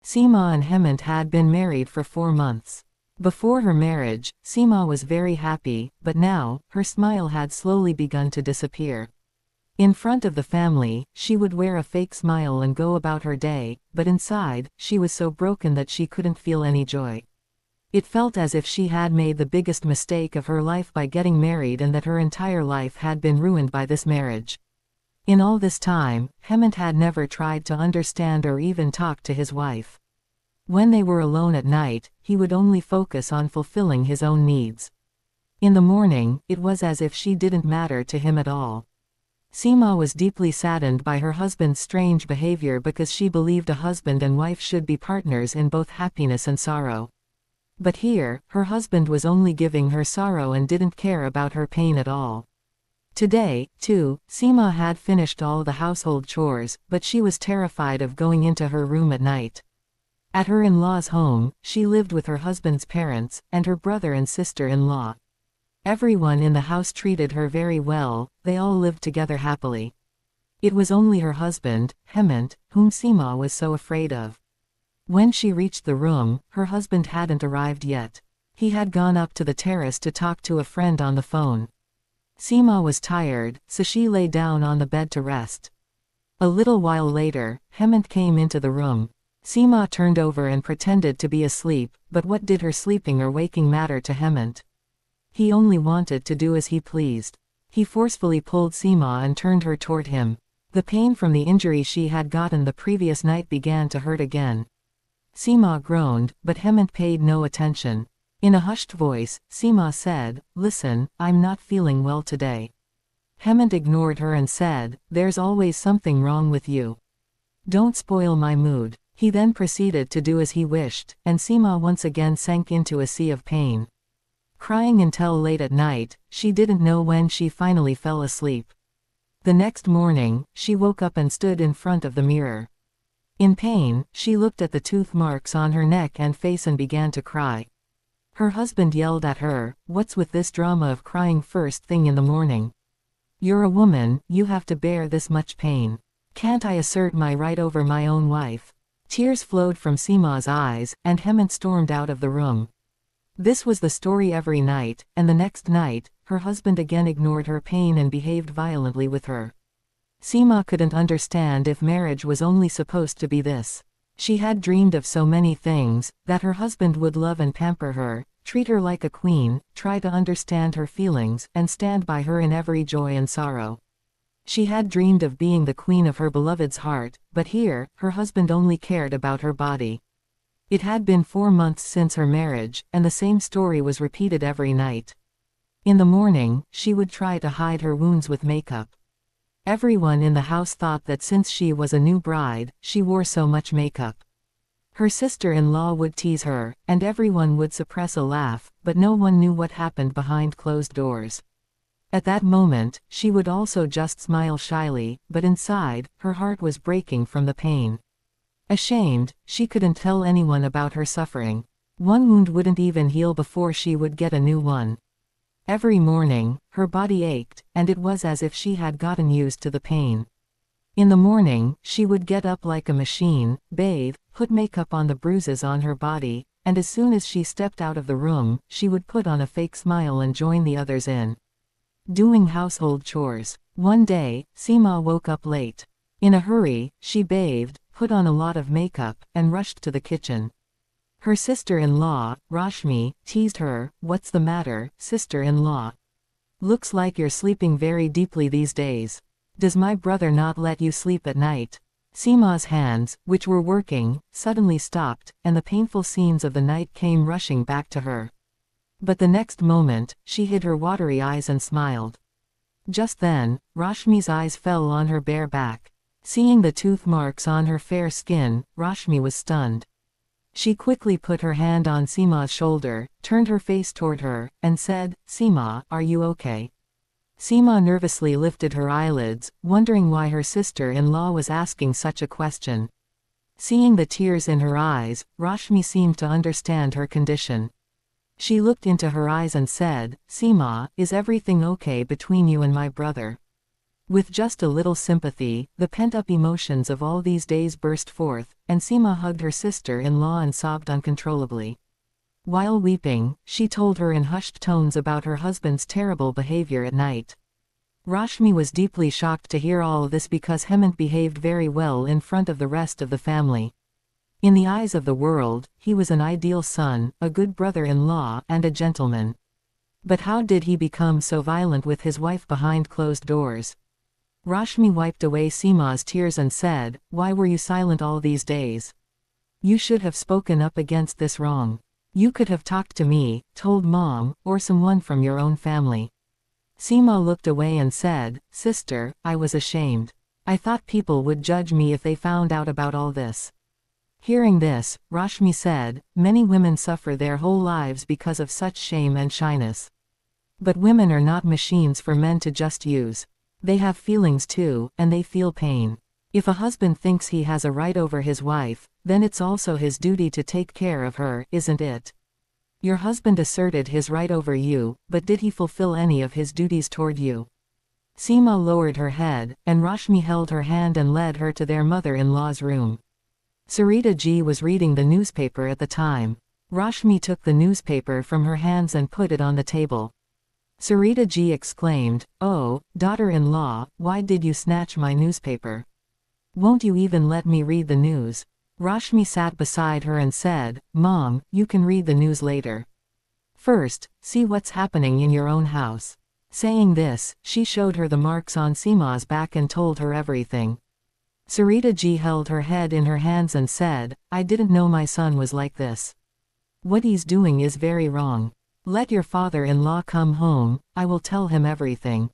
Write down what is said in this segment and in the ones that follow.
Seema and Hemant had been married for 4 months. Before her marriage, Seema was very happy, but now, her smile had slowly begun to disappear. In front of the family, she would wear a fake smile and go about her day, but inside, she was so broken that she couldn't feel any joy. It felt as if she had made the biggest mistake of her life by getting married and that her entire life had been ruined by this marriage. In all this time, Hemant had never tried to understand or even talk to his wife. When they were alone at night, he would only focus on fulfilling his own needs. In the morning, it was as if she didn't matter to him at all. Seema was deeply saddened by her husband's strange behavior because she believed a husband and wife should be partners in both happiness and sorrow. But here, her husband was only giving her sorrow and didn't care about her pain at all. Today, too, Seema had finished all the household chores, but she was terrified of going into her room at night. At her in-laws' home, she lived with her husband's parents, and her brother and sister-in-law. Everyone in the house treated her very well, they all lived together happily. It was only her husband, Hemant, whom Seema was so afraid of. When she reached the room, her husband hadn't arrived yet. He had gone up to the terrace to talk to a friend on the phone. Seema was tired, so she lay down on the bed to rest. A little while later, Hemant came into the room. Seema turned over and pretended to be asleep, but what did her sleeping or waking matter to Hemant? He only wanted to do as he pleased. He forcefully pulled Seema and turned her toward him. The pain from the injury she had gotten the previous night began to hurt again. Seema groaned, but Hemant paid no attention. In a hushed voice, Seema said, "Listen, I'm not feeling well today." Hemant ignored her and said, "There's always something wrong with you. Don't spoil my mood." He then proceeded to do as he wished, and Seema once again sank into a sea of pain. Crying until late at night, she didn't know when she finally fell asleep. The next morning, she woke up and stood in front of the mirror. In pain, she looked at the tooth marks on her neck and face and began to cry. Her husband yelled at her, "What's with this drama of crying first thing in the morning? You're a woman, you have to bear this much pain. Can't I assert my right over my own wife?" Tears flowed from Seema's eyes, and Hemant stormed out of the room. This was the story every night, and the next night, her husband again ignored her pain and behaved violently with her. Seema couldn't understand if marriage was only supposed to be this. She had dreamed of so many things, that her husband would love and pamper her, treat her like a queen, try to understand her feelings, and stand by her in every joy and sorrow. She had dreamed of being the queen of her beloved's heart, but here, her husband only cared about her body. It had been 4 months since her marriage, and the same story was repeated every night. In the morning, she would try to hide her wounds with makeup. Everyone in the house thought that since she was a new bride, she wore so much makeup. Her sister-in-law would tease her, and everyone would suppress a laugh, but no one knew what happened behind closed doors. At that moment, she would also just smile shyly, but inside, her heart was breaking from the pain. Ashamed, she couldn't tell anyone about her suffering. One wound wouldn't even heal before she would get a new one. Every morning, her body ached, and it was as if she had gotten used to the pain. In the morning, she would get up like a machine, bathe, put makeup on the bruises on her body, and as soon as she stepped out of the room, she would put on a fake smile and join the others in doing household chores. One day, Seema woke up late. In a hurry, she bathed, put on a lot of makeup, and rushed to the kitchen. Her sister-in-law, Rashmi, teased her, "What's the matter, sister-in-law? Looks like you're sleeping very deeply these days. Does my brother not let you sleep at night?" Seema's hands, which were working, suddenly stopped, and the painful scenes of the night came rushing back to her. But the next moment, she hid her watery eyes and smiled. Just then, Rashmi's eyes fell on her bare back. Seeing the tooth marks on her fair skin, Rashmi was stunned. She quickly put her hand on Seema's shoulder, turned her face toward her, and said, "Seema, are you okay?" Seema nervously lifted her eyelids, wondering why her sister-in-law was asking such a question. Seeing the tears in her eyes, Rashmi seemed to understand her condition. She looked into her eyes and said, "Seema, is everything okay between you and my brother?" With just a little sympathy, the pent-up emotions of all these days burst forth, and Seema hugged her sister-in-law and sobbed uncontrollably. While weeping, she told her in hushed tones about her husband's terrible behavior at night. Rashmi was deeply shocked to hear all this because Hemant behaved very well in front of the rest of the family. In the eyes of the world, he was an ideal son, a good brother-in-law, and a gentleman. But how did he become so violent with his wife behind closed doors? Rashmi wiped away Seema's tears and said, "Why were you silent all these days? You should have spoken up against this wrong. You could have talked to me, told mom, or someone from your own family." Seema looked away and said, "Sister, I was ashamed. I thought people would judge me if they found out about all this." Hearing this, Rashmi said, "Many women suffer their whole lives because of such shame and shyness. But women are not machines for men to just use. They have feelings too, and they feel pain. If a husband thinks he has a right over his wife, then it's also his duty to take care of her, isn't it? Your husband asserted his right over you, but did he fulfill any of his duties toward you?" Seema lowered her head, and Rashmi held her hand and led her to their mother-in-law's room. Sarita ji was reading the newspaper at the time. Rashmi took the newspaper from her hands and put it on the table. Sarita ji exclaimed, "Oh, daughter-in-law, why did you snatch my newspaper? Won't you even let me read the news?" Rashmi sat beside her and said, "Mom, you can read the news later. First, see what's happening in your own house." Saying this, she showed her the marks on Seema's back and told her everything. Sarita ji held her head in her hands and said, "I didn't know my son was like this. What he's doing is very wrong. Let your father-in-law come home, I will tell him everything.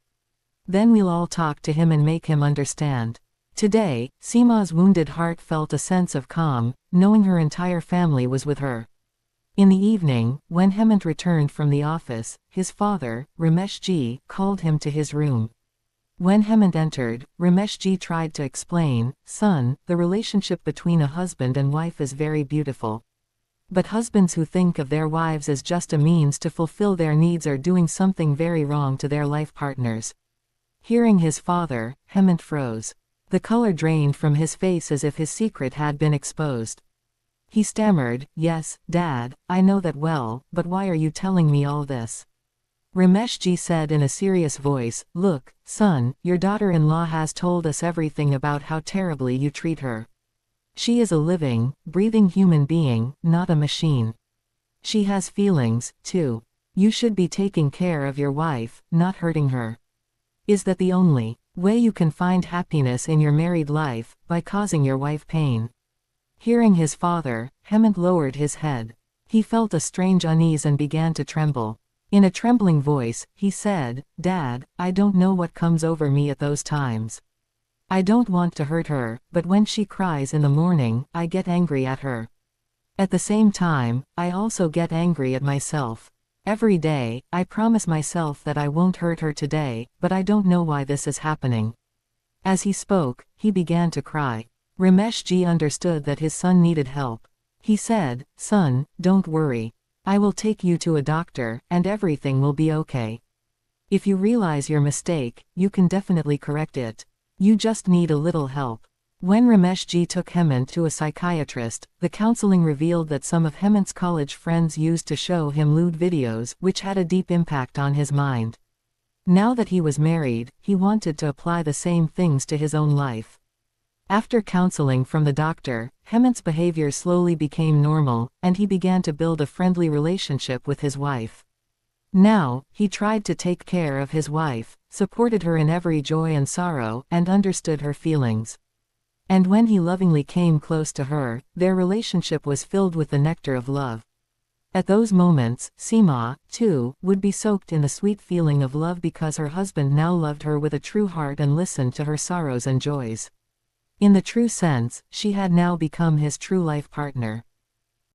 Then we'll all talk to him and make him understand." Today, Seema's wounded heart felt a sense of calm, knowing her entire family was with her. In the evening, when Hemant returned from the office, his father, Ramesh ji, called him to his room. When Hemant entered, Ramesh ji tried to explain, "Son, the relationship between a husband and wife is very beautiful. But husbands who think of their wives as just a means to fulfill their needs are doing something very wrong to their life partners." Hearing his father, Hemant froze. The color drained from his face as if his secret had been exposed. He stammered, "Yes, Dad, I know that well, but why are you telling me all this?" Ramesh ji said in a serious voice, "Look, son, your daughter-in-law has told us everything about how terribly you treat her. She is a living, breathing human being, not a machine. She has feelings, too. You should be taking care of your wife, not hurting her. Is that the only way you can find happiness in your married life, by causing your wife pain?" Hearing his father, Hemant lowered his head. He felt a strange unease and began to tremble. In a trembling voice, he said, "Dad, I don't know what comes over me at those times. I don't want to hurt her, but when she cries in the morning, I get angry at her. At the same time, I also get angry at myself. Every day, I promise myself that I won't hurt her today, but I don't know why this is happening." As he spoke, he began to cry. Ramesh ji understood that his son needed help. He said, "Son, don't worry. I will take you to a doctor, and everything will be okay. If you realize your mistake, you can definitely correct it. You just need a little help." When Ramesh ji took Hemant to a psychiatrist, the counseling revealed that some of Hemant's college friends used to show him lewd videos, which had a deep impact on his mind. Now that he was married, he wanted to apply the same things to his own life. After counseling from the doctor, Hemant's behavior slowly became normal, and he began to build a friendly relationship with his wife. Now, he tried to take care of his wife, supported her in every joy and sorrow, and understood her feelings. And when he lovingly came close to her, their relationship was filled with the nectar of love. At those moments, Seema, too, would be soaked in the sweet feeling of love because her husband now loved her with a true heart and listened to her sorrows and joys. In the true sense, she had now become his true life partner.